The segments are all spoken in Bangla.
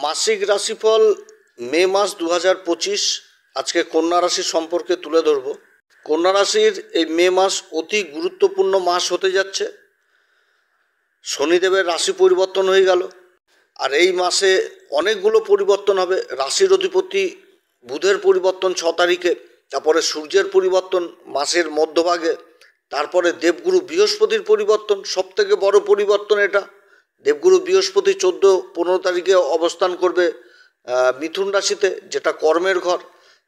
মাসিক রাশিফল মে মাস 2025 আজকে কন্যা রাশি সম্পর্কে তুলে ধরব। কন্যা রাশির এই মে মাস অতি গুরুত্বপূর্ণ মাস হতে যাচ্ছে। শনিদেবের রাশি পরিবর্তন হয়ে গেল, আর এই মাসে অনেকগুলো পরিবর্তন হবে। রাশির অধিপতি বুধের পরিবর্তন 6 তারিখে, তারপরে সূর্যের পরিবর্তন মাসের মধ্যভাগে, তারপরে দেবগুরু বৃহস্পতির পরিবর্তন, সবথেকে বড় পরিবর্তন এটা। দেবগুরু বৃহস্পতি 14-15 তারিখে অবস্থান করবে মিথুন রাশিতে, যেটা কর্মের ঘর।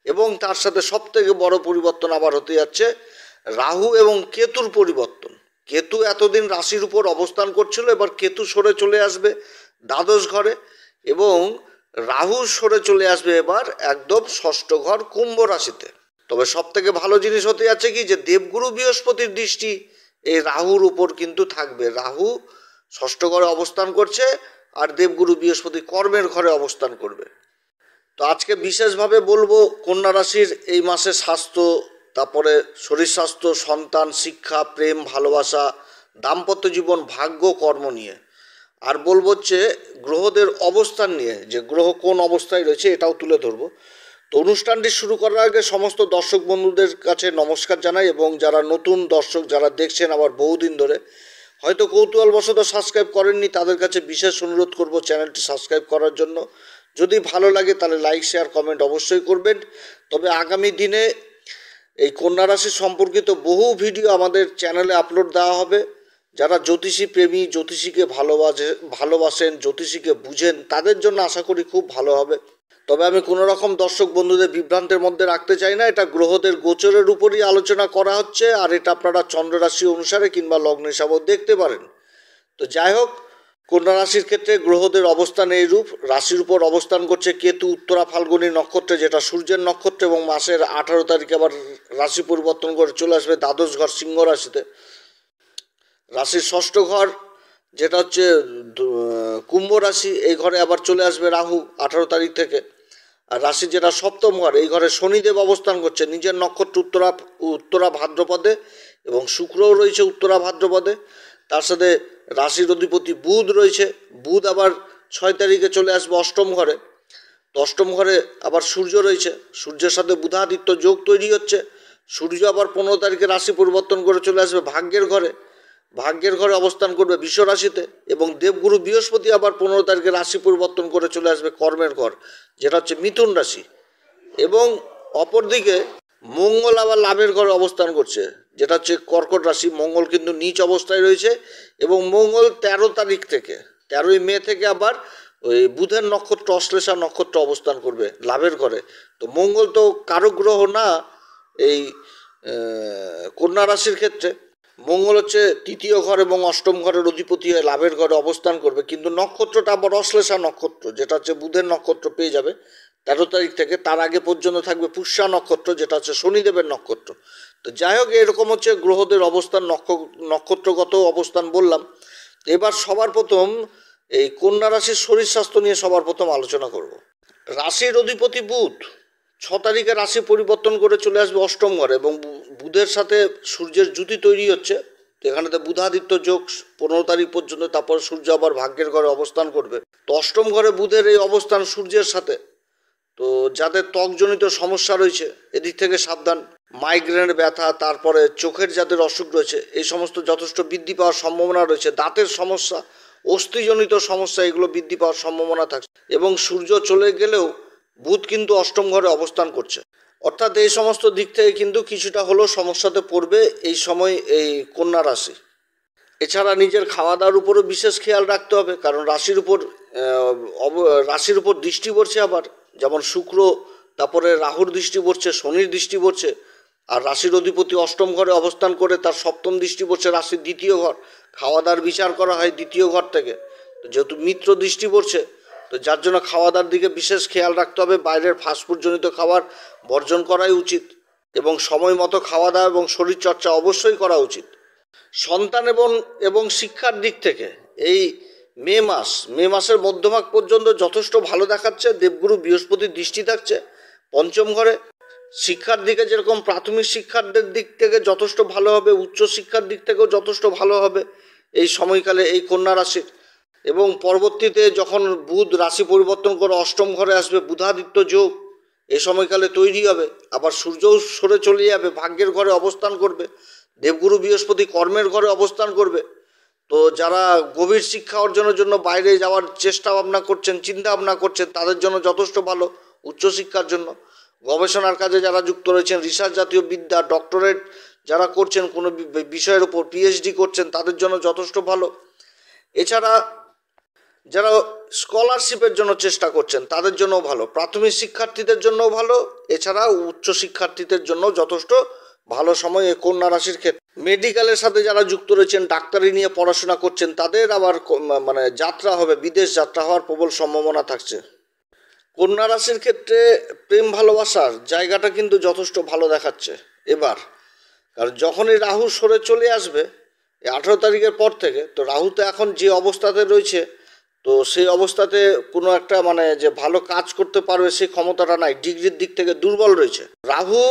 এবং তার সাথে সবথেকে বড় পরিবর্তন আবার হতে যাচ্ছে রাহু এবং কেতুর পরিবর্তন। কেতু এতদিন রাশির উপর অবস্থান করছিল, এবার কেতু সরে চলে আসবে দ্বাদশ ঘরে, এবং রাহু সরে চলে আসবে এবার একদম ষষ্ঠ ঘর কুম্ভ রাশিতে। তবে সব থেকে ভালো জিনিস হতে যাচ্ছে কি, যে দেবগুরু বৃহস্পতির দৃষ্টি এই রাহুর উপর কিন্তু থাকবে। রাহু ষষ্ঠ ঘরে অবস্থান করছে, আর দেবগুরু বৃহস্পতি কর্মের ঘরে অবস্থান করবে। তো আজকে বিশেষভাবে বলবো কন্যা রাশির এই মাসে স্বাস্থ্য, তারপরে শরীর স্বাস্থ্য, সন্তান, শিক্ষা, প্রেম, ভালোবাসা, দাম্পত্য জীবন, ভাগ্য, কর্ম নিয়ে। আর বলবো হচ্ছে গ্রহদের অবস্থান নিয়ে, যে গ্রহ কোন অবস্থায় রয়েছে এটাও তুলে ধরবো। তো অনুষ্ঠানটি শুরু করার আগে সমস্ত দর্শক বন্ধুদের কাছে নমস্কার জানাই, এবং যারা নতুন দর্শক, যারা দেখছেন আবার বহুদিন ধরে, হয়তো কৌতূহলবশত সাবস্ক্রাইব করেননি, তাদের কাছে বিশেষ অনুরোধ করব চ্যানেলটি সাবস্ক্রাইব করার জন্য। যদি ভালো লাগে তাহলে লাইক, শেয়ার, কমেন্ট অবশ্যই করবেন। তবে আগামী দিনে এই কন্যা রাশি সম্পর্কিত বহু ভিডিও আমাদের চ্যানেলে আপলোড দেওয়া হবে। যারা জ্যোতিষী প্রেমী, জ্যোতিষীকে ভালোবাসেন, জ্যোতিষীকে বুঝেন, তাদের জন্য আশা করি খুব ভালো হবে। তবে আমি কোনো রকম দর্শক বন্ধুদের বিভ্রান্তের মধ্যে রাখতে চাই না। এটা গ্রহদের গোচরের উপরই আলোচনা করা হচ্ছে, আর এটা আপনারা চন্দ্র রাশি অনুসারে কিংবা লগ্ন হিসাবেও দেখতে পারেন। তো যাই হোক, কন্যা রাশির ক্ষেত্রে গ্রহদের অবস্থান এইরূপ। রাশির উপর অবস্থান করছে কেতু উত্তরা ফাল্গুনী নক্ষত্রে, যেটা সূর্যের নক্ষত্র, এবং মাসের 18 তারিখে আবার রাশি পরিবর্তন করে চলে আসবে দ্বাদশ ঘর সিংহ রাশিতে। রাশির ষষ্ঠ ঘর যেটা হচ্ছে কুম্ভ রাশি, এই ঘরে আবার চলে আসবে রাহু 18 তারিখ থেকে। আর রাশির যেটা সপ্তম ঘর, এই ঘরে শনিদেব অবস্থান করছে নিজের নক্ষত্র উত্তরা ভাদ্রপদে, এবং শুক্রও রয়েছে উত্তরা ভাদ্রপদে। তার সাথে রাশির অধিপতি বুধ রয়েছে। বুধ আবার 6 তারিখে চলে আসবে অষ্টম ঘরে। তো অষ্টম ঘরে আবার সূর্য রয়েছে, সূর্যের সাথে বুধাদিত্য যোগ তৈরি হচ্ছে। সূর্য আবার 15 তারিখে রাশি পরিবর্তন করে চলে আসবে ভাগ্যের ঘরে। ভাগ্যের ঘরে অবস্থান করবে বৃষ রাশিতে, এবং দেবগুরু বৃহস্পতি আবার 15 তারিখে রাশি পরিবর্তন করে চলে আসবে কর্মের ঘর, যেটা হচ্ছে মিথুন রাশি। এবং অপরদিকে মঙ্গল আবার লাভের ঘরে অবস্থান করছে, যেটা হচ্ছে কর্কট রাশি। মঙ্গল কিন্তু নীচ অবস্থায় রয়েছে, এবং মঙ্গল 13 তারিখ থেকে 13ই মে থেকে আবার ওই বুধের নক্ষত্র অশ্লেষা নক্ষত্র অবস্থান করবে লাভের ঘরে। তো মঙ্গল তো কারক গ্রহ না এই কন্যা রাশির ক্ষেত্রে। মঙ্গল হচ্ছে তৃতীয় ঘর এবং অষ্টম ঘরের অধিপতি হয়ে লাভের ঘরে অবস্থান করবে, কিন্তু নক্ষত্রটা আবার অশ্লেষা নক্ষত্র, যেটা হচ্ছে বুধের নক্ষত্র পেয়ে যাবে 13 তারিখ থেকে। তার আগে পর্যন্ত থাকবে পুষ্যা নক্ষত্র, যেটা হচ্ছে শনিদেবের নক্ষত্র। তো যাই হোক, এরকম হচ্ছে গ্রহদের অবস্থান, নক্ষত্রগত অবস্থান বললাম। এবার সবার প্রথম এই কন্যা রাশির শরীর স্বাস্থ্য নিয়ে সবার প্রথম আলোচনা করব। রাশির অধিপতি বুধ 6 তারিখে রাশি পরিবর্তন করে চলে আসবে অষ্টম ঘরে, এবং বুধের সাথে সূর্যের জুতি তৈরি হচ্ছে। তো এখানেতে বুধাদিত্য যোগ 15 তারিখ পর্যন্ত, তারপর সূর্য আবার ভাগ্যের ঘরে অবস্থান করবে। তো অষ্টম ঘরে বুধের এই অবস্থান সূর্যের সাথে, তো যাদের ত্বকজনিত সমস্যা রয়েছে এদিক থেকে সাবধান। মাইগ্রেনের ব্যথা, তারপরে চোখের যাদের অসুখ রয়েছে, এই সমস্ত যথেষ্ট বৃদ্ধি পাওয়ার সম্ভাবনা রয়েছে। দাঁতের সমস্যা, অস্থিজনিত সমস্যা, এগুলো বৃদ্ধি পাওয়ার সম্ভাবনা থাকছে। এবং সূর্য চলে গেলেও বুধ কিন্তু অষ্টম ঘরে অবস্থান করছে, অর্থাৎ এই সমস্ত দিক থেকে কিন্তু কিছুটা হলেও সমস্যাতে পড়বে এই সময় এই কন্যা রাশি। এছাড়া নিজের খাওয়া দাওয়ার উপরও বিশেষ খেয়াল রাখতে হবে, কারণ রাশির উপর দৃষ্টি পড়ছে আবার, যেমন শুক্র, তারপরে রাহুর দৃষ্টি পড়ছে, শনির দৃষ্টি পড়ছে। আর রাশির অধিপতি অষ্টম ঘরে অবস্থান করে তার সপ্তম দৃষ্টি পড়ছে রাশির দ্বিতীয় ঘর। খাওয়া দাওয়ার বিচার করা হয় দ্বিতীয় ঘর থেকে, যেহেতু মিত্র দৃষ্টি পড়ছে, তো যার জন্য খাওয়া দাওয়ার দিকে বিশেষ খেয়াল রাখতে হবে। বাইরের ফাস্টফুডজনিত খাবার বর্জন করাই উচিত, এবং সময় মতো খাওয়া দাওয়া এবং শরীরচর্চা অবশ্যই করা উচিত। সন্তান এবং শিক্ষার দিক থেকে এই মে মাসের মধ্যভাগ পর্যন্ত যথেষ্ট ভালো দেখাচ্ছে। দেবগুরু বৃহস্পতির দৃষ্টি থাকছে পঞ্চম ঘরে। শিক্ষার দিকে যেরকম প্রাথমিক শিক্ষার দিক থেকে যথেষ্ট ভালো হবে, উচ্চশিক্ষার দিক থেকেও যথেষ্ট ভালো হবে এই সময়কালে এই কন্যা রাশির। এবং পরবর্তীতে যখন বুধ রাশি পরিবর্তন করে অষ্টম ঘরে আসবে, বুধাদিত্য যোগ এই সময়কালে তৈরি হবে। আবার সূর্যও সরে চলে যাবে, ভাগ্যের ঘরে অবস্থান করবে। দেবগুরু বৃহস্পতি কর্মের ঘরে অবস্থান করবে। তো যারা গভীর শিক্ষা অর্জনের জন্য বাইরে যাওয়ার চেষ্টা ভাবনা করছেন, চিন্তা ভাবনা করছেন, তাদের জন্য যথেষ্ট ভালো। উচ্চশিক্ষার জন্য, গবেষণার কাজে যারা যুক্ত রয়েছেন, রিসার্চ জাতীয় বিদ্যা, ডক্টরেট যারা করছেন কোনো বিষয়ের উপর, পিএইচডি করছেন, তাদের জন্য যথেষ্ট ভালো। এছাড়া যারা স্কলারশিপের জন্য চেষ্টা করছেন তাদের জন্যও ভালো, প্রাথমিক শিক্ষার্থীদের জন্যও ভালো, এছাড়া উচ্চ শিক্ষার্থীদের জন্য যথেষ্ট ভালো সময় এই কন্যা রাশির ক্ষেত্রে। মেডিকেলের সাথে যারা যুক্ত রয়েছেন, ডাক্তারি নিয়ে পড়াশোনা করছেন, তাদের আবার মানে যাত্রা হবে, বিদেশ যাত্রা হওয়ার প্রবল সম্ভাবনা থাকছে। কন্যা রাশির ক্ষেত্রে প্রেম ভালোবাসার জায়গাটা কিন্তু যথেষ্ট ভালো দেখাচ্ছে এবার, কারণ যখনই রাহু সরে চলে আসবে 18 তারিখের পর থেকে, তো রাহু তো এখন যে অবস্থাতে রয়েছে, তো সেই অবস্থাতে কোনো একটা মানে যে ভালো কাজ করতে পারবে সেই ক্ষমতাটা নাই, ডিগ্রির দিক থেকে দুর্বল রয়েছে। রাহু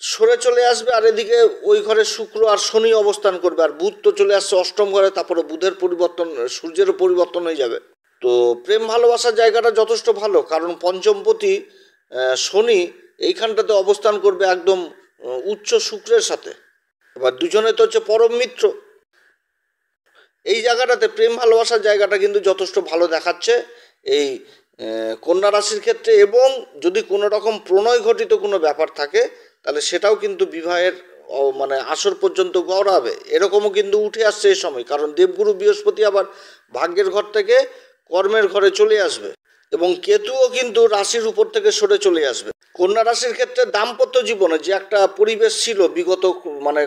সরে চলে আসবে, আর এদিকে ওই ঘরে শুক্র আর শনি অবস্থান করবে, আর বুধ তো চলে আসছে অষ্টম ঘরে, তারপরে বুধের পরিবর্তন, সূর্যেরও পরিবর্তন হয়ে যাবে। তো প্রেম ভালোবাসার জায়গাটা যথেষ্ট ভালো, কারণ পঞ্চমপতি শনি এইখানটাতে অবস্থান করবে একদম উচ্চ শুক্রের সাথে। এবার দুজনে তো হচ্ছে পরম মিত্র। এই জায়গাটাতে প্রেম ভালোবাসার জায়গাটা কিন্তু যথেষ্ট ভালো দেখাচ্ছে এই কন্যা রাশির ক্ষেত্রে। এবং যদি কোনো রকম প্রণয় ঘটিত কোনো ব্যাপার থাকে, তাহলে সেটাও কিন্তু বিবাহের মানে আসর পর্যন্ত গড়াবে, এরকমও কিন্তু উঠে আসছে এই সময়। কারণ দেবগুরু বৃহস্পতি আবার ভাগ্যের ঘর থেকে কর্মের ঘরে চলে আসবে, এবং কেতুও কিন্তু রাশির উপর থেকে সরে চলে আসবে। কন্যা রাশির ক্ষেত্রে দাম্পত্য জীবনে যে একটা পরিবেশ ছিল বিগত মানে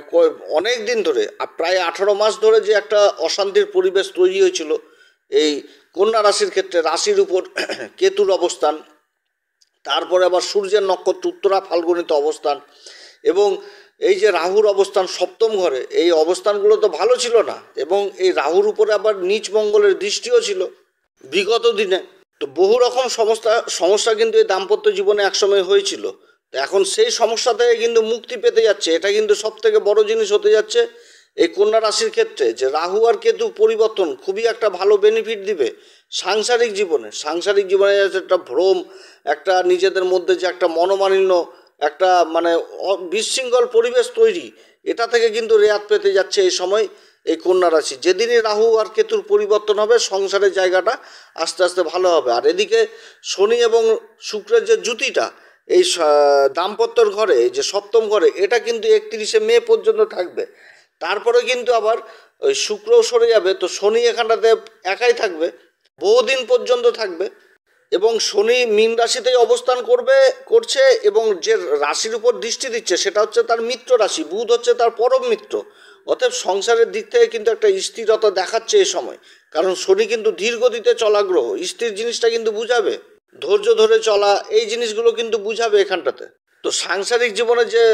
অনেক দিন ধরে, প্রায় 18 মাস ধরে যে একটা অশান্তির পরিবেশ তৈরি হয়েছিল এই কন্যা রাশির ক্ষেত্রে, রাশির উপর কেতুর অবস্থান, তারপরে আবার সূর্যের নক্ষত্র উত্তরা ফাল্গুনিতে অবস্থান, এবং এই যে রাহুর অবস্থান সপ্তম ঘরে, এই অবস্থানগুলো তো ভালো ছিল না। এবং এই রাহুর উপরে আবার নীচ মঙ্গলের দৃষ্টিও ছিল বিগত দিনে। তো বহু রকম সমস্যা কিন্তু এই দাম্পত্য জীবনে একসময় হয়েছিল। তো এখন সেই সমস্যা থেকে কিন্তু মুক্তি পেতে যাচ্ছে। এটা কিন্তু সব থেকে বড় জিনিস হতে যাচ্ছে এই কন্যা রাশির ক্ষেত্রে, যে রাহু আর কেতু পরিবর্তন খুবই একটা ভালো বেনিফিট দিবে সাংসারিক জীবনে। সাংসারিক জীবনে একটা ভ্রম, একটা নিজেদের মধ্যে যে একটা মনোমালিন্য, একটা মানে বিশৃঙ্খল পরিবেশ তৈরি, এটা থেকে কিন্তু রেয়াত পেতে যাচ্ছে এই সময় এই কন্যা রাশি। যেদিনই রাহু আর কেতুর পরিবর্তন হবে, সংসারের জায়গাটা আস্তে আস্তে ভালো হবে। আর এদিকে শনি এবং শুক্রের যে জুতিটা এই দাম্পত্যর ঘরে, যে সপ্তম ঘরে, এটা কিন্তু 31শে মে পর্যন্ত থাকবে। তারপরে কিন্তু আবার ওই শুক্রও সরে যাবে, তো শনি এখানটাতে একাই থাকবে, বহুদিন পর্যন্ত থাকবে। এবং শনি মীন রাশিতেই অবস্থান করছে, এবং যে রাশির উপর দৃষ্টি দিচ্ছে সেটা হচ্ছে তার মিত্র রাশি, বুধ হচ্ছে তার পরম মিত্র। অতএব সংসারের দিক থেকে কিন্তু একটা স্থিরতা দেখাচ্ছে এই সময়, কারণ শনি কিন্তু ধীর গতিতে চলা গ্রহ, স্থির জিনিসটা কিন্তু বুঝাবে, ধৈর্য ধরে চলা, এই জিনিসগুলো কিন্তু বুঝাবে এখানটাতে। তো সাংসারিক জীবনে যে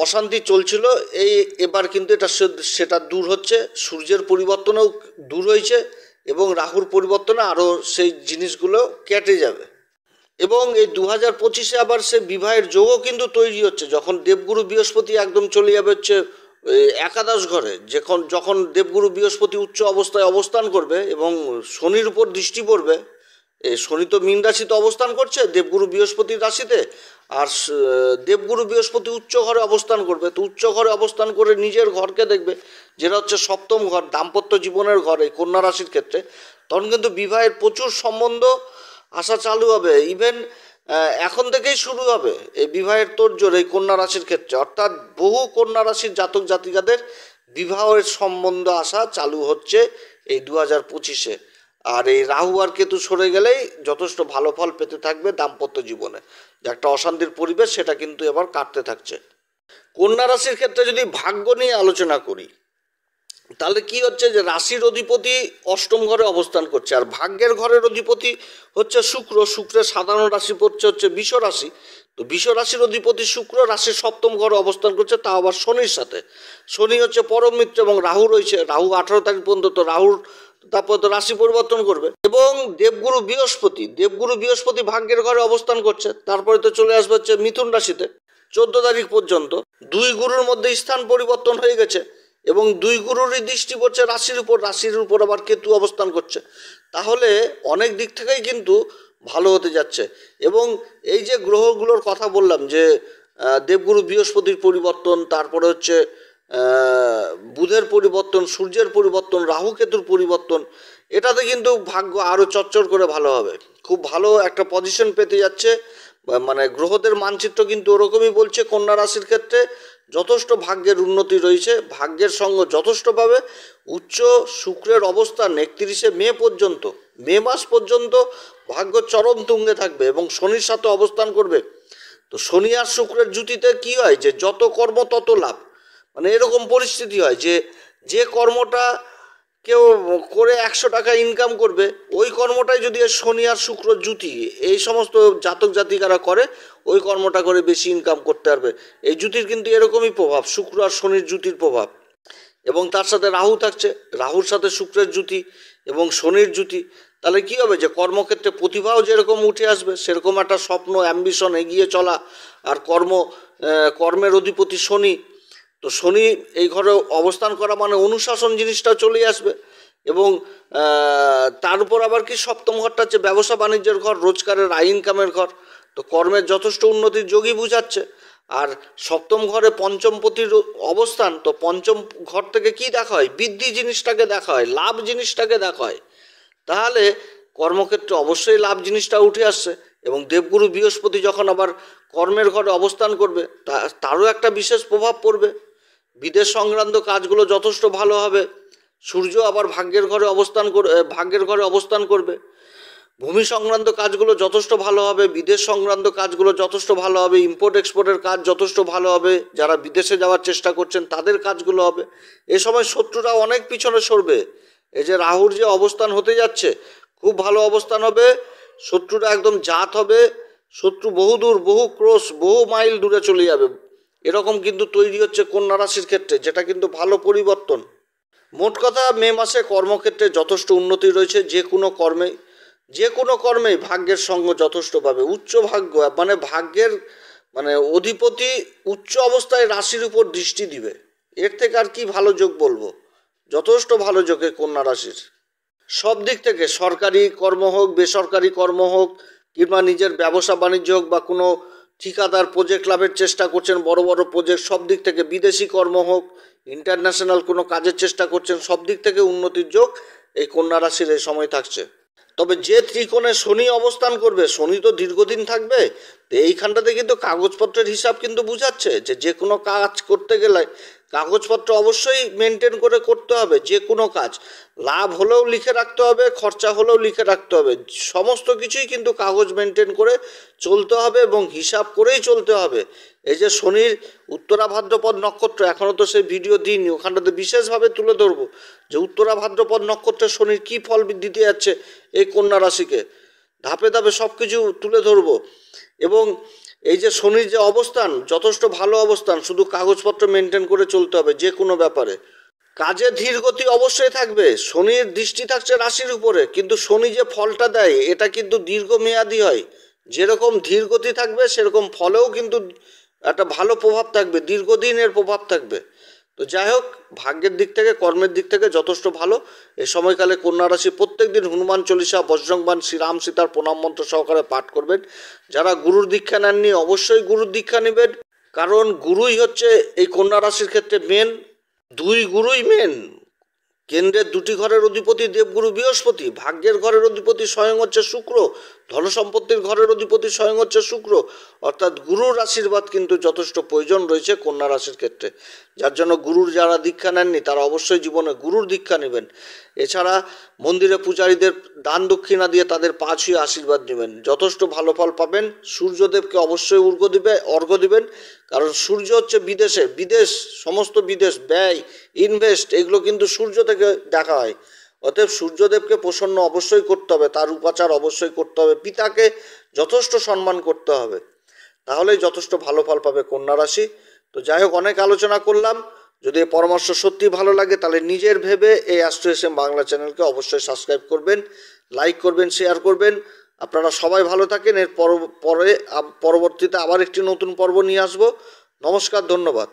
অশান্তি চলছিল এবার কিন্তু সেটা দূর হচ্ছে, সূর্যের পরিবর্তনেও দূর হয়েছে, এবং রাহুর পরিবর্তনে আরও সেই জিনিসগুলো কেটে যাবে। এবং এই 2025-এ আবার সে বিবাহের যোগও কিন্তু তৈরি হচ্ছে, যখন দেবগুরু বৃহস্পতি একদম চলে যাবে হচ্ছে একাদশ ঘরে। যখন দেবগুরু বৃহস্পতি উচ্চ অবস্থায় অবস্থান করবে এবং শনির উপর দৃষ্টি পড়বে, শনি তো মীন রাশিতে অবস্থান করছে দেবগুরু বৃহস্পতির রাশিতে, আর দেবগুরু বৃহস্পতি উচ্চ ঘরে অবস্থান করবে। তো উচ্চ ঘরে অবস্থান করে নিজের ঘরকে দেখবে, যেটা হচ্ছে সপ্তম ঘর, দাম্পত্য জীবনের ঘর এই কন্যা রাশির ক্ষেত্রে। তখন কিন্তু বিবাহের প্রচুর সম্বন্ধ আসা চালু হবে, ইভেন এখন থেকেই শুরু হবে এই বিবাহের তোড়জোড় এই কন্যা রাশির ক্ষেত্রে। অর্থাৎ বহু কন্যা রাশির জাতক জাতিকাদের বিবাহের সম্বন্ধ আসা চালু হচ্ছে এই 2025-এ। আর এই রাহু আর কেতু সরে গেলেই যথেষ্ট ভালো ফল পেতে থাকবে দাম্পত্য জীবনে, যে একটা অশান্তির পরিবেশ সেটা কিন্তু এবার কাটতে থাকছে। কন্যা রাশির ক্ষেত্রে যদি ভাগ্য নিয়ে আলোচনা করি, তাহলে কি হচ্ছে যে রাশির অধিপতি অষ্টম ঘরে অবস্থান করছে, আর ভাগ্যের ঘরের অধিপতি হচ্ছে শুক্র। শুক্রের সাধারণ রাশি পড়ছে হচ্ছে বৃষ রাশি। তো বৃষ রাশির অধিপতি শুক্র রাশির সপ্তম ঘরে অবস্থান করছে, তা আবার শনির সাথে। শনি হচ্ছে পরম মিত্র, এবং রাহু রয়েছে, রাহু 18 তারিখ পর্যন্ত, তো রাহুর তারপর তো রাশি পরিবর্তন করবে। এবং দেবগুরু বৃহস্পতি ভাগ্যের ঘরে অবস্থান করছে, তারপরে তো চলে আসবে হচ্ছে মিথুন রাশিতে 14 তারিখ পর্যন্ত। দুই গুরুর মধ্যে স্থান পরিবর্তন হয়ে গেছে, এবং দুই গুরুরই দৃষ্টি পড়ছে রাশির উপর আবার কেতু অবস্থান করছে। তাহলে অনেক দিক থেকেই কিন্তু ভালো হতে যাচ্ছে। এবং এই যে গ্রহগুলোর কথা বললাম, যে দেবগুরু বৃহস্পতির পরিবর্তন, তারপরে হচ্ছে বুধের পরিবর্তন, সূর্যের পরিবর্তন, রাহু কেতুর পরিবর্তন, এটাতে কিন্তু ভাগ্য আরও চচ্চর করে ভালো হবে, খুব ভালো একটা পজিশন পেতে যাচ্ছে। মানে গ্রহদের মানচিত্র কিন্তু ওরকমই বলছে কন্যা রাশির ক্ষেত্রে যথেষ্ট ভাগ্যের উন্নতি রয়েছে। ভাগ্যের সঙ্গে যথেষ্টভাবে উচ্চ শুক্রের অবস্থান 31শে মে পর্যন্ত, মে মাস পর্যন্ত ভাগ্য চরম তুঙ্গে থাকবে এবং শনির সাথে অবস্থান করবে। তো শনি আর শুক্রের জুতিতে কি হয়, যে যত কর্ম তত লাভ, মানে এরকম পরিস্থিতি হয় যে যে কর্মটা কেউ করে 100 টাকা ইনকাম করবে, ওই কর্মটাই যদি শনি আর শুক্র জুতি এই সমস্ত জাতক জাতিকারা করে, ওই কর্মটা করে বেশি ইনকাম করতে পারবে। এই জুতির কিন্তু এরকমই প্রভাব, শুক্র আর শনির জুতির প্রভাব। এবং তার সাথে রাহু থাকছে, রাহুর সাথে শুক্রের জুতি এবং শনির জুতি। তাহলে কি হবে, যে কর্মক্ষেত্রে প্রতিভাও যেরকম উঠে আসবে, সেরকম একটা স্বপ্ন, অ্যাম্বিশন, এগিয়ে চলা। আর কর্মের অধিপতি শনি, তো শনি এই ঘরে অবস্থান করা মানে অনুশাসন জিনিসটা চলে আসবে। এবং তার উপর আবার কি সপ্তম ঘরটা হচ্ছে ব্যবসা বাণিজ্যের ঘর, রোজগারের আয় ইনকামের ঘর। তো কর্মের যথেষ্ট উন্নতির যোগই বুঝাচ্ছে। আর সপ্তম ঘরে পঞ্চমপতির অবস্থান, তো পঞ্চম ঘর থেকে কি দেখা হয়, বৃদ্ধি জিনিসটাকে দেখা হয়, লাভ জিনিসটাকে দেখা হয়। তাহলে কর্মক্ষেত্রে অবশ্যই লাভ জিনিসটা উঠে আসছে। এবং দেবগুরু বৃহস্পতি যখন আবার কর্মের ঘরে অবস্থান করবে, তারও একটা বিশেষ প্রভাব পড়বে। বিদেশ সংক্রান্ত কাজগুলো যথেষ্ট ভালো হবে। সূর্য আবার ভাগ্যের ঘরে অবস্থান করবে। ভূমি সংক্রান্ত কাজগুলো যথেষ্ট ভালো হবে, বিদেশ সংক্রান্ত কাজগুলো যথেষ্ট ভালো হবে, ইম্পোর্ট এক্সপোর্টের কাজ যথেষ্ট ভালো হবে, যারা বিদেশে যাওয়ার চেষ্টা করছেন তাদের কাজগুলো হবে। এ সময় শত্রুরা অনেক পিছনে সরবে। এই যে রাহুর যে অবস্থান হতে যাচ্ছে, খুব ভালো অবস্থান হবে। শত্রুরা একদম জাত হবে, শত্রু বহুদূর, বহু ক্রোশ, বহু মাইল দূরে চলে যাবে। এরকম কিন্তু তৈরি হচ্ছে কন্যা রাশির ক্ষেত্রে, যেটা কিন্তু ভালো পরিবর্তন। মোট কথা, মে মাসে কর্মক্ষেত্রে যথেষ্ট উন্নতি রয়েছে। যে কোনো কর্মেই ভাগ্যের সঙ্গ যথেষ্ট পাবে। উচ্চ ভাগ্য মানে ভাগ্যের অধিপতি উচ্চ অবস্থায় রাশির উপর দৃষ্টি দিবে। এর থেকে আর কি ভালো যোগ বলবো, যথেষ্ট ভালো যোগে কন্যা রাশির। সব দিক থেকে, সরকারি কর্ম হোক, বেসরকারি কর্ম হোক, কিংবা নিজের ব্যবসা বাণিজ্য হোক, বা কোনো ঠিকাদার প্রজেক্ট লাভের চেষ্টা করছেন, বড় বড় প্রজেক্ট, সব দিক থেকে, বিদেশি কর্ম হোক, ইন্টারন্যাশনাল কোনো কাজের চেষ্টা করছেন, সব দিক থেকে উন্নতির যোগ এই কন্যা রাশির এই সময় থাকছে। তবে যে ত্রিকোণে শনি অবস্থান করবে, শনি তো দীর্ঘদিন থাকবে। তো এইখানটাতে কিন্তু কাগজপত্রের হিসাব কিন্তু বুঝাচ্ছে যে কোনো কাজ করতে গেলে কাগজপত্র অবশ্যই মেনটেন করে করতে হবে। যে কোনো কাজ লাভ হলেও লিখে রাখতে হবে, খরচা হলেও লিখে রাখতে হবে, সমস্ত কিছুই কিন্তু কাগজ মেনটেন করে চলতে হবে এবং হিসাব করেই চলতে হবে। এই যে শনির উত্তরা ভাদ্রপদ নক্ষত্র, এখনও তো সেই ভিডিও দিইনি, ওখানটাতে বিশেষভাবে তুলে ধরবো যে উত্তরা ভাদ্রপদ নক্ষত্রে শনির কী ফল দিতে যাচ্ছে এই কন্যা রাশিকে, ধাপে ধাপে সব কিছু তুলে ধরবো। এবং এই যে শনির যে অবস্থান, যথেষ্ট ভালো অবস্থান, শুধু কাগজপত্র মেনটেন করে চলতে হবে যে কোনো ব্যাপারে। কাজে ধীর গতি অবশ্যই থাকবে। শনির দৃষ্টি থাকছে রাশির উপরে, কিন্তু শনি যে ফলটা দেয় এটা কিন্তু দীর্ঘমেয়াদী হয়। যেরকম ধীর গতি থাকবে, সেরকম ফলেও কিন্তু একটা ভালো প্রভাব থাকবে, দীর্ঘদিনের প্রভাব থাকবে। তো যাই হোক, ভাগ্যের দিক থেকে, কর্মের দিক থেকে যথেষ্ট ভালো। এই সময়কালে কন্যা রাশি প্রত্যেক দিন হনুমান চল্লিশা, বজরংবান, শ্রীরাম সীতার প্রণাম মন্ত্র সহকারে পাঠ করবেন। যারা গুরুর দীক্ষা নেননি, অবশ্যই গুরুর দীক্ষা নেবেন, কারণ গুরুই হচ্ছে এই কন্যা রাশির ক্ষেত্রে মেন। দুই গুরুই মেন। কেন্দ্রের দুটি ঘরের অধিপতি দেবগুরু বৃহস্পতি, ভাগ্যের ঘরের অধিপতি স্বয়ং হচ্ছে শুক্র, ধনসম্পত্তির ঘরের অধিপতি স্বয়ং হচ্ছে শুক্র। অর্থাৎ গুরুর আশীর্বাদ কিন্তু যথেষ্ট প্রয়োজন রয়েছে কন্যা রাশির ক্ষেত্রে। যার জন্য গুরুর যারা দীক্ষা নেননি তারা অবশ্যই জীবনে গুরুর দীক্ষা নেবেন। এছাড়া মন্দিরে পূজারীদের দান দক্ষিণা দিয়ে তাদের পা ছুঁয়ে আশীর্বাদ নেবেন, যথেষ্ট ভালো ফল পাবেন। সূর্যদেবকে অবশ্যই অর্ঘ্য দিবেন, কারণ সূর্য হচ্ছে বিদেশ, সমস্ত বিদেশ, ব্যয়, ইনভেস্ট, এগুলো কিন্তু সূর্য থেকে দেখা হয়। অতএব সূর্যদেবকে প্রসন্ন অবশ্যই করতে হবে, তার উপাচার অবশ্যই করতে হবে, পিতাকে যথেষ্ট সম্মান করতে হবে, তাহলেই যথেষ্ট ভালো ফল পাবে কন্যা রাশি। তো যাই হোক, অনেক আলোচনা করলাম। যদি এই পরামর্শ সত্যি ভালো লাগে, তাহলে নিজের ভেবে এই অ্যাস্ট্রো এস এম বাংলা চ্যানেলকে অবশ্যই সাবস্ক্রাইব করবেন, লাইক করবেন, শেয়ার করবেন। আপনারা সবাই ভালো থাকেন। পরবর্তীতে আবার একটি নতুন পর্ব নিয়ে আসবো। নমস্কার, ধন্যবাদ।